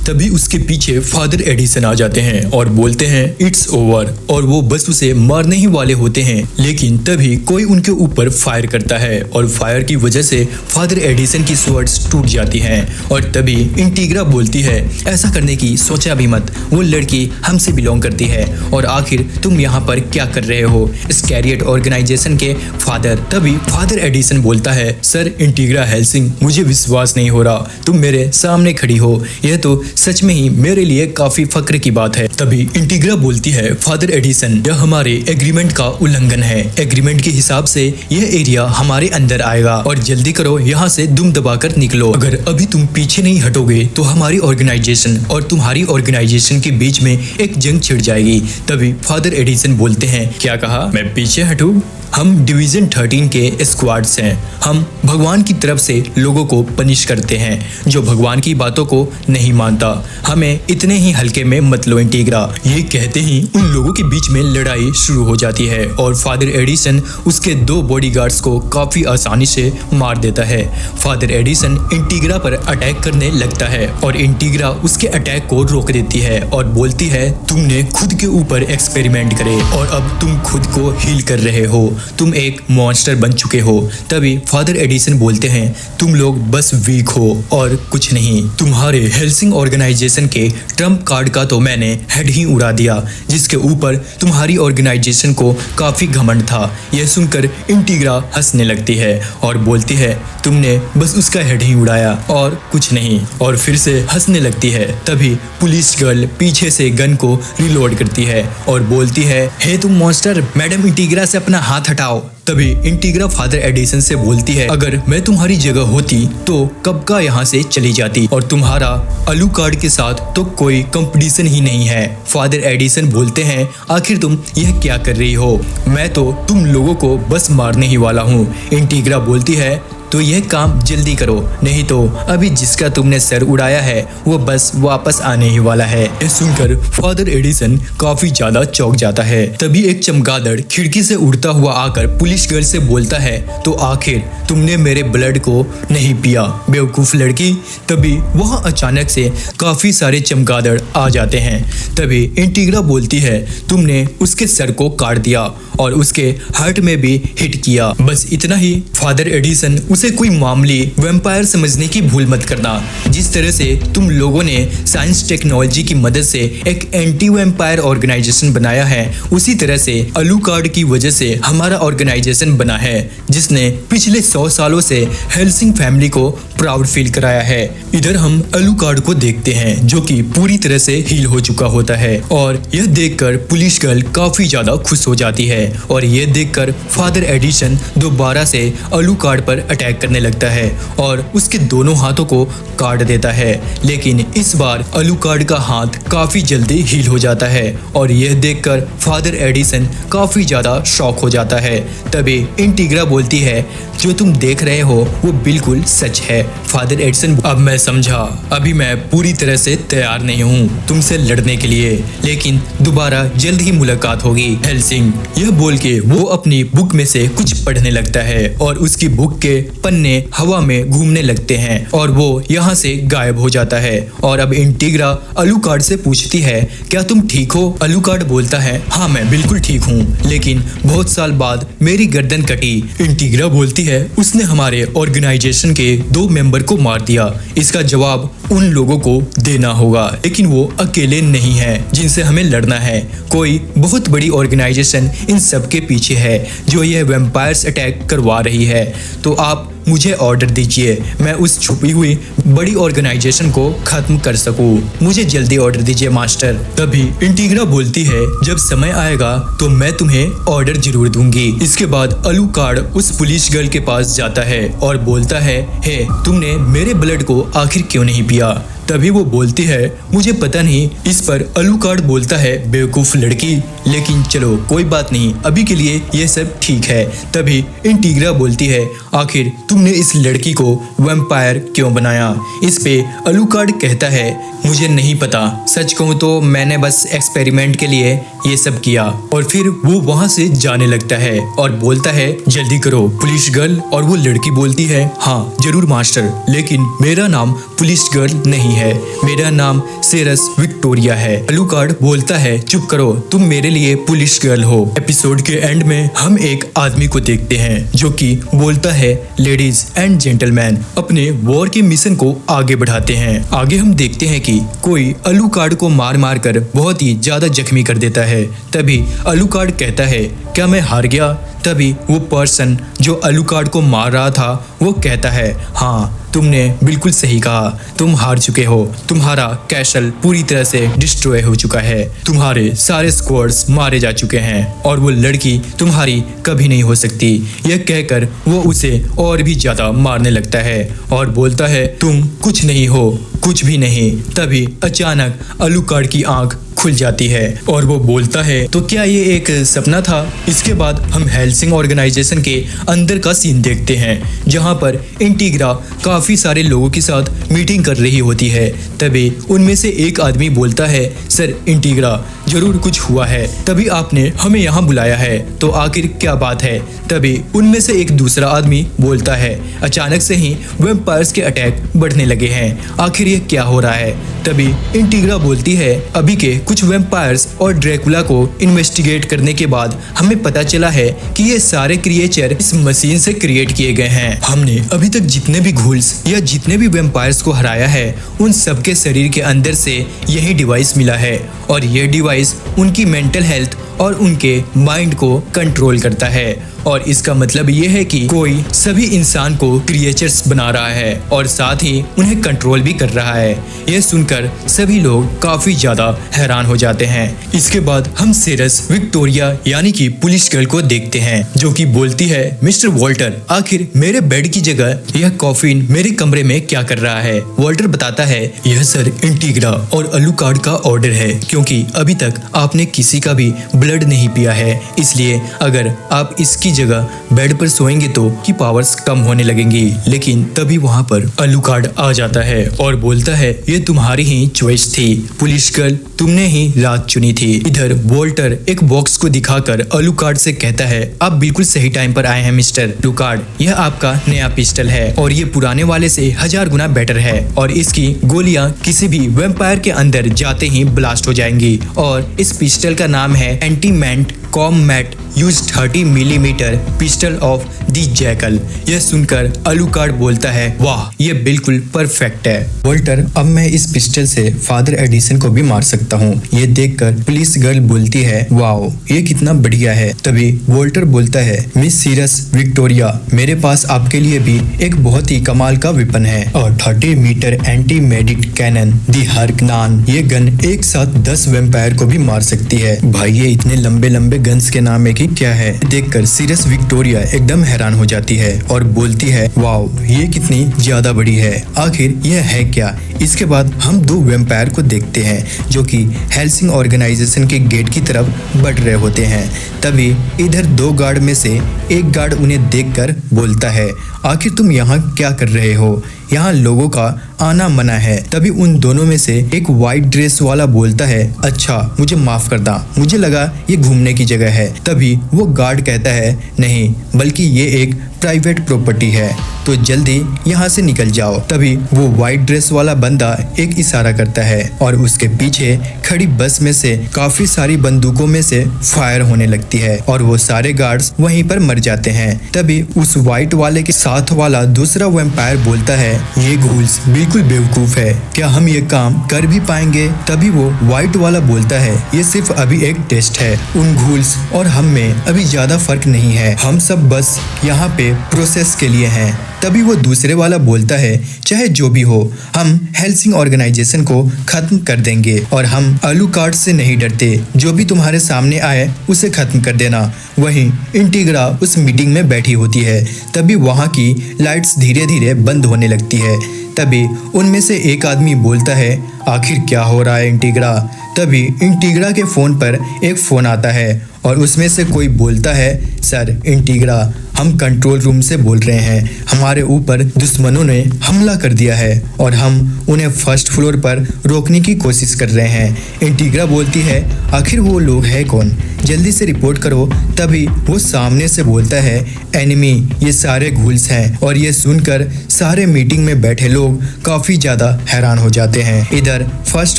तभी उसके पीछे फादर एडिसन आ जाते हैं और बोलते हैं इट्स ओवर, और वो बस उसे मारने ही वाले होते हैं, लेकिन तभी कोई उनके ऊपर फायर करता है और फायर की वजह से फादर एडिसन की स्वर्ड्स टूट जाती हैं। और तभी इंटीग्रा बोलती है ऐसा करने की सोचा भी मत, वो लड़की हमसे बिलोंग करती है और आखिर तुम यहाँ पर क्या कर रहे हो, स्कैरियट ऑर्गेनाइजेशन के फादर। तभी फादर एडिसन बोलता है सर इंटीग्रा हेल्सिंग, मुझे विश्वास नहीं हो रहा तुम मेरे सामने खड़ी हो, यह तो सच में ही मेरे लिए काफी फक्र की बात है। तभी इंटीग्रा बोलती है फादर एडिसन, यह हमारे एग्रीमेंट का उल्लंघन है, एग्रीमेंट के हिसाब से यह एरिया हमारे अंदर आएगा और जल्दी करो यहाँ से दुम दबाकर निकलो, अगर अभी तुम पीछे नहीं हटोगे तो हमारी ऑर्गेनाइजेशन और तुम्हारी ऑर्गेनाइजेशन के बीच में एक जंग छिड़ जाएगी। तभी फादर एडिसन बोलते हैं क्या कहा, मैं पीछे हटूं? हम डिवीजन 13 के स्क्वाड्स हैं, हम भगवान की तरफ से लोगों को पनिश करते हैं जो भगवान की बातों को नहीं मानता, हमें इतने ही हल्के में मत लो इंटीग्रा। ये कहते ही उन लोगों के बीच में लड़ाई शुरू हो जाती है और फादर एडिसन उसके 2 बॉडीगार्ड्स को काफी आसानी से मार देता है। फादर एडिसन इंटीग्रा पर अटैक करने लगता है और इंटीग्रा उसके अटैक को रोक देती है और बोलती है तुमने खुद के ऊपर एक्सपेरिमेंट करे और अब तुम खुद को हील कर रहे हो, तुम एक मॉन्स्टर बन चुके हो। तभी फादर एडिसन बोलते हैं तुम लोग बस वीक हो और कुछ नहीं, तुम्हारे हेल्सिंग ऑर्गेनाइजेशन के ट्रम्प कार्ड का तो मैंने हेड ही उड़ा दिया, जिसके ऊपर तुम्हारी ऑर्गेनाइजेशन को काफी घमंड था। यह सुनकर इंटीग्रा हंसने लगती है और बोलती है तुमने बस उसका हेड ही उड़ाया और कुछ नहीं, और फिर से हंसने लगती है। तभी पुलिस गर्ल पीछे से गन को रिलोड करती है और बोलती है हे तुम मॉन्स्टर, मैडम इंटीग्रा से अपना हाथ हटाओ। तभी इंटीग्रा फादर एडिसन से बोलती है अगर मैं तुम्हारी जगह होती तो कब का यहाँ से चली जाती और तुम्हारा अलूकार्ड के साथ तो कोई कंपटीशन ही नहीं है। फादर एडिसन बोलते हैं आखिर तुम यह क्या कर रही हो, मैं तो तुम लोगों को बस मारने ही वाला हूँ। इंटीग्रा बोलती है तो यह काम जल्दी करो, नहीं तो अभी जिसका तुमने सर उड़ाया है वो बस वापस आने ही वाला है। यह सुनकर फादर एडिसन काफी ज्यादा चौंक जाता है। तभी एक चमगादड़ खिड़की से उड़ता हुआ आकर पुलिस गर्ल से बोलता है तो आखिर तुमने मेरे ब्लड को नहीं पिया बेवकूफ लड़की। तभी वहाँ अचानक से काफी सारे चमगादड़ आ जाते हैं। तभी इंटीग्रा बोलती है तुमने उसके सर को काट दिया और उसके हार्ट में भी हिट किया, बस इतना ही। फादर एडिसन उसे कोई मामूली वैम्पायर समझने की भूल मत करना, जिस तरह से तुम लोगों ने साइंस टेक्नोलॉजी की मदद से एक एंटी वैम्पायर ऑर्गेनाइजेशन बनाया है, उसी तरह से अलूकार्ड की वजह से हमारा ऑर्गेनाइजेशन बना है जिसने पिछले 100 सालों से हेल्सिंग फैमिली को प्राउड फील कराया है। इधर हम अलूकार्ड को देखते हैं जो कि पूरी तरह से हील हो चुका होता है और यह देखकर पुलिस गर्ल काफी ज्यादा खुश हो जाती है और यह देखकर फादर एडिसन दोबारा से अलूकार्ड पर अटैक करने लगता है और उसके दोनों हाथों को काट देता है, लेकिन इस बार अलूकार्ड का हाथ काफी जल्दी हील हो जाता है और यह देखकर फादर एडिसन काफी ज्यादा शॉक हो जाता है। तभी इंटीग्रा बोलती है जो तुम देख रहे हो वो बिल्कुल सच है। फादर एडिसन अब मैं समझा, अभी मैं पूरी तरह से तैयार नहीं हूँ तुमसे लड़ने के लिए, लेकिन दोबारा जल्द ही मुलाकात होगी हेल्सिंग। यह बोल के वो अपनी बुक में से कुछ पढ़ने लगता है और उसकी बुक के पन्ने हवा में घूमने लगते हैं और वो यहाँ से गायब हो जाता है। और अब इंटीग्रा अलूकार्ड से पूछती है क्या तुम ठीक हो? अलूकार्ड बोलता है हाँ मैं बिल्कुल ठीक हूँ, लेकिन बहुत साल बाद मेरी गर्दन कटी। इंटीग्रा बोलती है उसने हमारे ऑर्गेनाइजेशन के 2 मेंबर को मार दिया, इसका जवाब उन लोगों को देना होगा, लेकिन वो अकेले नहीं है जिनसे हमें लड़ना है, कोई बहुत बड़ी ऑर्गेनाइजेशन इन सब के पीछे है जो यह वैम्पायर्स अटैक करवा रही है। तो आप मुझे ऑर्डर दीजिए, मैं उस छुपी हुई बड़ी ऑर्गेनाइजेशन को खत्म कर सकूं। मुझे जल्दी ऑर्डर दीजिए मास्टर। तभी इंटीग्रा बोलती है जब समय आएगा तो मैं तुम्हें ऑर्डर जरूर दूंगी। इसके बाद अलूकार्ड उस पुलिस गर्ल के पास जाता है और बोलता है हे तुमने मेरे ब्लड को आखिर क्यों नहीं पिया? तभी वो बोलती है मुझे पता नहीं। इस पर अलूकार्ड बोलता है बेवकूफ लड़की, लेकिन चलो कोई बात नहीं, अभी के लिए ये सब ठीक है। तभी इंटीग्रा बोलती है आखिर तुमने इस लड़की को वैम्पायर क्यों बनाया? इस पे अलूकार्ड कहता है मुझे नहीं पता, सच कहूँ तो मैंने बस एक्सपेरिमेंट के लिए ये सब किया। और फिर वो वहाँ से जाने लगता है और बोलता है जल्दी करो पुलिस गर्ल। और वो लड़की बोलती है हाँ जरूर मास्टर, लेकिन मेरा नाम पुलिस गर्ल नहीं नहीं है, मेरा नाम सेरस विक्टोरिया है। अलुकार्ड बोलता है चुप करो, तुम मेरे लिए पुलिस गर्ल हो। एपिसोड के एंड में हम एक आदमी को देखते हैं जो कि बोलता है लेडीज एंड जेंटलमैन, अपने वॉर के मिशन को आगे बढ़ाते हैं। आगे हम देखते हैं कि कोई अलुकार्ड को मार मार कर बहुत ही ज्यादा जख्मी कर देता है। तभी अलुकार्ड कहता है क्या मैं हार गया? तभी वो पर्सन जो अलुकार्ड को मार रहा था वो कहता है हाँ तुमने बिल्कुल सही कहा, तुम हार चुके हो, तुम्हारा कैसल पूरी तरह से डिस्ट्रॉय हो चुका है, तुम्हारे सारे स्क्वाड्स मारे जा चुके हैं और वो लड़की तुम्हारी कभी नहीं हो सकती। यह कहकर वो उसे और भी ज्यादा मारने लगता है और बोलता है तुम कुछ नहीं हो, कुछ भी नहीं। तभी अचानक अलुकार्ड की आंख खुल जाती है और वो बोलता है तो क्या ये एक सपना था? इसके बाद हम हेल्सिंग ऑर्गेनाइजेशन के अंदर का सीन देखते हैं जहां पर इंटीग्रा काफी सारे लोगों के साथ मीटिंग कर रही होती है। तभी उनमें से एक आदमी बोलता है सर इंटीग्रा जरूर कुछ हुआ है, तभी आपने हमें यहाँ बुलाया है, तो आखिर क्या बात है? तभी उनमें से एक दूसरा आदमी बोलता है अचानक से ही वैम्पायर्स के अटैक बढ़ने लगे हैं, आखिर ये क्या हो रहा है? तभी इंटीग्रा बोलती है अभी के कुछ वैम्पायर्स और ड्रैकुला को इन्वेस्टिगेट करने के बाद हमें पता चला है कि ये सारे क्रिएचर इस मशीन से क्रिएट किए गए हैं। हमने अभी तक जितने भी घुल्स या जितने भी वैम्पायर्स को हराया है उन सबके शरीर के अंदर से यही डिवाइस मिला है और ये डिवाइस उनकी मेंटल हेल्थ और उनके माइंड को कंट्रोल करता है। और इसका मतलब ये है कि कोई सभी इंसान को क्रिएचर्स बना रहा है और साथ ही उन्हें कंट्रोल भी कर रहा है। यह सुनकर सभी लोग काफी ज्यादा हैरान हो जाते हैं। इसके बाद हम सेरस विक्टोरिया यानी कि पुलिस गर्ल को देखते हैं जो कि बोलती है मिस्टर वॉल्टर आखिर मेरे बेड की जगह यह कॉफिन मेरे कमरे में क्या कर रहा है? वॉल्टर बताता है यह सर इंटीग्रा और अलुकार्ड का ऑर्डर है, क्योंकि अभी तक आपने किसी का भी ब्लड नहीं पिया है, इसलिए अगर आप इसकी जगह बेड पर सोएंगे तो की पावर्स कम होने लगेंगी। लेकिन तभी वहाँ पर अलुकार्ड आ जाता है और बोलता है ये तुम्हारी ही चॉइस थी पुलिस गर्ल, तुमने ही रात चुनी थी। इधर वॉल्टर एक बॉक्स को दिखाकर अलुकार्ड से कहता है आप बिल्कुल सही टाइम पर आए हैं मिस्टर अलुकार्ड, यह आपका नया पिस्टल है और ये पुराने वाले से 1000 गुना बेटर है और इसकी गोलियां किसी भी वैम्पायर के अंदर जाते ही ब्लास्ट हो जाएंगी और इस पिस्टल का नाम है एंटीमेंट combat use 30 millimetre pistol of the Jackal. यह सुनकर अलुकार्ड बोलता है वाह ये बिल्कुल परफेक्ट है वॉल्टर, अब मैं इस पिस्टल से फादर एडिसन को भी मार सकता हूँ। ये देखकर पुलिस गर्ल बोलती है वाओ ये कितना बढ़िया है। तभी वॉल्टर बोलता है मिस सीरस विक्टोरिया मेरे पास आपके लिए भी एक बहुत ही कमाल का वेपन है और 30 मीटर एंटी मेडिक कैनन दी हरकनान, ये गन एक साथ 10 वैम्पायर को भी मार सकती है। भाई ये इतने लंबे लंबे गन्स के नाम है कि क्या है? देखकर सीरस विक्टोरिया एकदम हैरान हो जाती है और बोलती है वाओ ये कितनी ज्यादा बड़ी है, आखिर यह है क्या? इसके बाद हम 2 वैम्पायर को देखते हैं जो कि हेल्सिंग ऑर्गेनाइजेशन के गेट की तरफ बढ़ रहे होते हैं। तभी इधर 2 गार्ड में से एक गार्ड उन्हें देखकर बोलता है आखिर तुम यहाँ क्या कर रहे हो, यहाँ लोगों का आना मना है। तभी उन दोनों में से एक वाइट ड्रेस वाला बोलता है अच्छा मुझे माफ कर दा, मुझे लगा ये घूमने की जगह है। तभी वो गार्ड कहता है नहीं बल्कि ये एक प्राइवेट प्रॉपर्टी है, तो जल्दी यहाँ से निकल जाओ। तभी वो वाइट ड्रेस वाला बंदा एक इशारा करता है और उसके पीछे खड़ी बस में से काफी सारी बंदूकों में से फायर होने लगती है और वो सारे गार्ड्स वहीं पर मर जाते हैं। तभी उस वाइट वाले के साथ वाला दूसरा वैम्पायर बोलता है ये घूल्स बिल्कुल बेवकूफ है, क्या हम ये काम कर भी पाएंगे? तभी वो वाइट वाला बोलता है ये सिर्फ अभी एक टेस्ट है, उन घूल्स और हम में अभी ज्यादा फर्क नहीं है, हम सब बस यहाँ पे प्रोसेस के लिए हैं। तभी वो दूसरे वाला बोलता है चाहे जो भी हो हम हेल्सिंग ऑर्गेनाइजेशन को खत्म कर देंगे और हम अलुकार्ड से नहीं डरते, जो भी तुम्हारे सामने आए उसे खत्म कर देना। वहीं इंटीग्रा उस मीटिंग में बैठी होती है। तभी वहाँ की लाइट्स धीरे धीरे बंद होने लगती है। तभी उनमें से एक आदमी बोलता है आखिर क्या हो रहा है इंटीग्रा? तभी इंटीग्रा के फोन पर एक फोन आता है और उसमें से कोई बोलता है सर इंटीग्रा हम कंट्रोल रूम से बोल रहे हैं, हमारे ऊपर दुश्मनों ने हमला कर दिया है और हम उन्हें फर्स्ट फ्लोर पर रोकने की कोशिश कर रहे हैं। इंटीग्रा बोलती है आखिर वो लोग है कौन, जल्दी से रिपोर्ट करो। तभी वो सामने से बोलता है, एनिमी ये सारे घूल्स हैं। और ये सुनकर सारे मीटिंग में बैठे लोग काफी ज्यादा हैरान हो जाते हैं। इधर फर्स्ट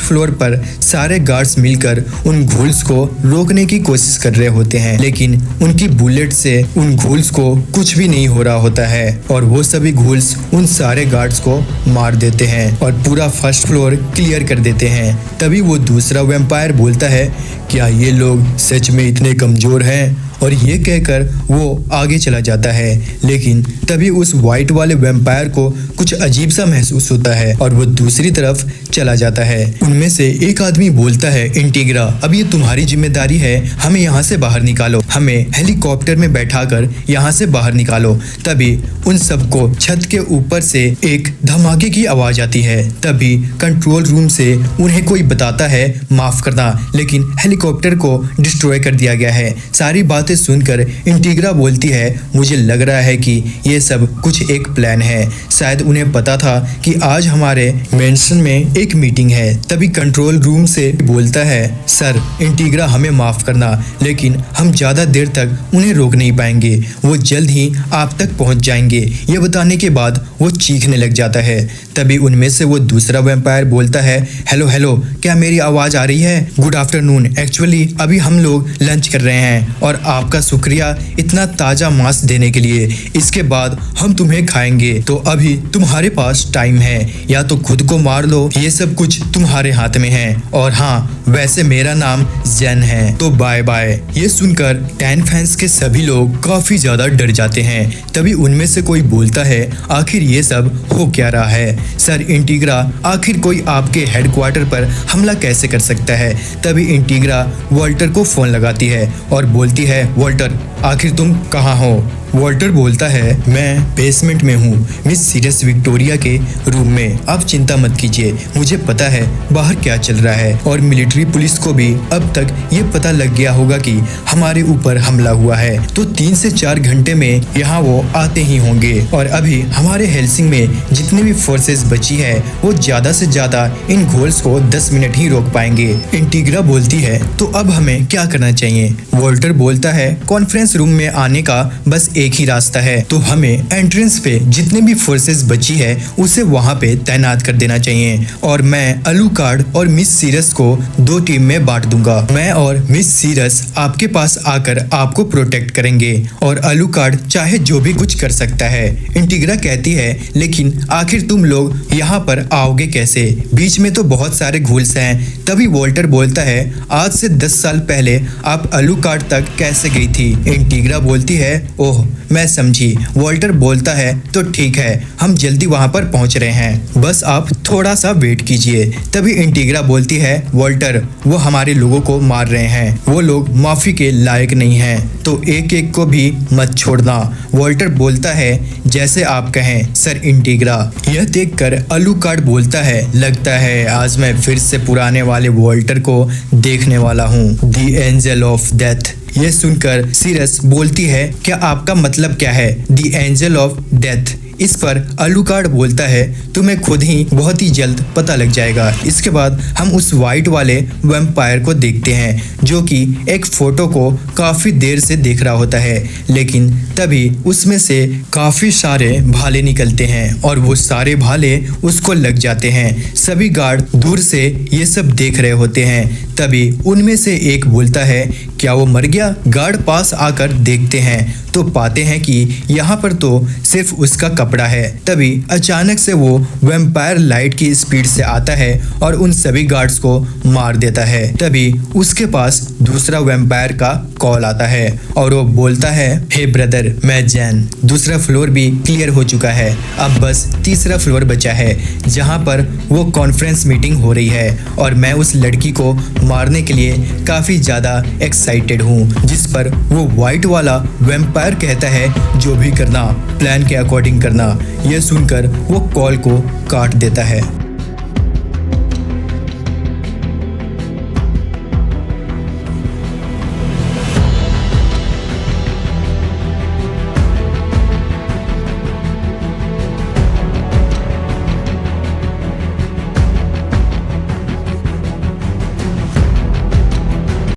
फ्लोर पर सारे गार्ड्स मिलकर उन घूल्स को रोकने की कोशिश कर रहे होते हैं, लेकिन उनकी बुलेट से उन घूल्स को कुछ भी नहीं हो रहा होता है और वो सभी घूल्स उन सारे गार्ड्स को मार देते हैं और पूरा फर्स्ट फ्लोर क्लियर कर देते हैं। तभी वो दूसरा वैम्पायर बोलता है, क्या ये लोग सच में इतने कमजोर हैं? और ये कहकर वो आगे चला जाता है, लेकिन तभी उस वाइट वाले वैम्पायर को कुछ अजीब सा महसूस होता है और वो दूसरी तरफ चला जाता है। उनमें से एक आदमी बोलता है, इंटीग्रा अब ये तुम्हारी जिम्मेदारी है, हमें यहाँ से बाहर निकालो, हमें हेलीकॉप्टर में बैठाकर यहाँ से बाहर निकालो। तभी उन सबको छत के ऊपर से एक धमाके की आवाज आती है। तभी कंट्रोल रूम से उन्हें कोई बताता है, माफ करना लेकिन हेलीकॉप्टर को डिस्ट्रॉय कर दिया गया है। सारी बातें सुनकर इंटीग्रा बोलती है, मुझे लग रहा है कि ये सब कुछ एक प्लान है। शायद उन्हें पता था कि आज हमारे मेंशन में एक मीटिंग है। तभी कंट्रोल रूम से बोलता है, सर इंटीग्रा हमें माफ करना लेकिन हम ज्यादा देर तक उन्हें रोक नहीं पाएंगे, वो जल्द ही आप तक पहुंच जाएंगे। ये बताने के बाद वो चीखने लग जाता है। तभी उनमें से वो दूसरा वैम्पायर बोलता है, हेलो हेलो, क्या मेरी आवाज आ रही है? गुड आफ्टरनून, एक्चुअली अभी हम लोग लंच कर रहे हैं और आपका शुक्रिया इतना ताजा मांस देने के लिए। इसके बाद हम तुम्हें खाएंगे, तो अभी तुम्हारे पास टाइम है, या तो खुद को मार लो, ये सब कुछ तुम्हारे हाथ में है। और हाँ, वैसे मेरा नाम जेन है, तो बाय बाय। ये सुनकर टैन फैंस के सभी लोग काफी ज्यादा डर जाते हैं। तभी उनमें से कोई बोलता है, आखिर ये सब हो क्या रहा है? सर इंटीग्रा, आखिर कोई आपके हेडक्वार्टर पर हमला कैसे कर सकता है? तभी इंटीग्रा वॉल्टर को फोन लगाती है और बोलती है, वॉल्टर आखिर तुम कहाँ हो? वॉल्टर बोलता है, मैं बेसमेंट में हूँ, मिस सीरियस विक्टोरिया के रूम में। आप चिंता मत कीजिए, मुझे पता है बाहर क्या चल रहा है और मिलिट्री पुलिस को भी अब तक ये पता लग गया होगा कि हमारे ऊपर हमला हुआ है, तो 3 से 4 घंटे में यहाँ वो आते ही होंगे। और अभी हमारे हेल्सिंग में जितनी भी फोर्सेस बची है वो ज्यादा से ज्यादा इन घोल्स को 10 मिनट ही रोक पाएंगे। इंटीग्रा बोलती है, तो अब हमें क्या करना चाहिए? वॉल्टर बोलता है, कॉन्फ्रेंस रूम में आने का बस एक ही रास्ता है, तो हमें एंट्रेंस पे जितने भी फोर्सेस बची है उसे वहाँ पे तैनात कर देना चाहिए। और मैं अलूकार्ड और मिस सीरस को 2 टीम में बांट दूंगा। मैं और मिस सीरस आपके पास आकर आपको प्रोटेक्ट करेंगे और अलूकार्ड चाहे जो भी कुछ कर सकता है। इंटीग्रा कहती है, लेकिन आखिर तुम लोग यहाँ पर आओगे कैसे? बीच में तो बहुत सारे घूल्स हैं। तभी वॉल्टर बोलता है, आज से 10 साल पहले आप अलूकार्ड तक कैसे गई थी? इंटीग्रा बोलती है, ओह मैं समझी। वॉल्टर बोलता है, तो ठीक है, हम जल्दी वहाँ पर पहुँच रहे हैं, बस आप थोड़ा सा वेट कीजिए। तभी इंटीग्रा बोलती है, वॉल्टर वो हमारे लोगों को मार रहे हैं, वो लोग माफी के लायक नहीं हैं, तो एक एक को भी मत छोड़ना। वॉल्टर बोलता है, जैसे आप कहें सर इंटीग्रा। यह देखकर अलूकार्ड बोलता है, लगता है आज मैं फिर से पुराने वाले वॉल्टर को देखने वाला हूँ, द एंजल ऑफ डेथ। ये सुनकर सीरस बोलती है, क्या आपका मतलब क्या है, द एंजल ऑफ डेथ? इस पर अलूकार्ड बोलता है, तुम्हें खुद ही बहुत ही जल्द पता लग जाएगा। इसके बाद हम उस वाइट वाले वैम्पायर को देखते हैं जो कि एक फोटो को काफी देर से देख रहा होता है, लेकिन तभी उसमें से काफी सारे भाले निकलते हैं और वो सारे भाले उसको लग जाते हैं। सभी गार्ड दूर से ये सब देख रहे होते हैं। तभी उनमें से एक बोलता है, क्या वो मर गया? गार्ड पास आकर देखते हैं तो पाते हैं कि यहाँ पर तो सिर्फ उसका कपड़ा है। तभी अचानक से वो वैम्पायर लाइट की स्पीड से आता है और उन सभी गार्ड्स को मार देता है। तभी उसके पास दूसरा वैम्पायर का कॉल आता है और वो बोलता है, हे ब्रदर, मैं जैन, दूसरा फ्लोर भी क्लियर हो चुका है, अब बस तीसरा फ्लोर बचा है जहाँ पर वो कॉन्फ्रेंस मीटिंग हो रही है और मैं उस लड़की को मारने के लिए काफी ज्यादा एक्साइटेड हूँ। जिस पर वो व्हाइट वाला वैम्पायर कहता है, जो भी करना प्लान के अकॉर्डिंग करना। यह सुनकर वो कॉल को काट देता है।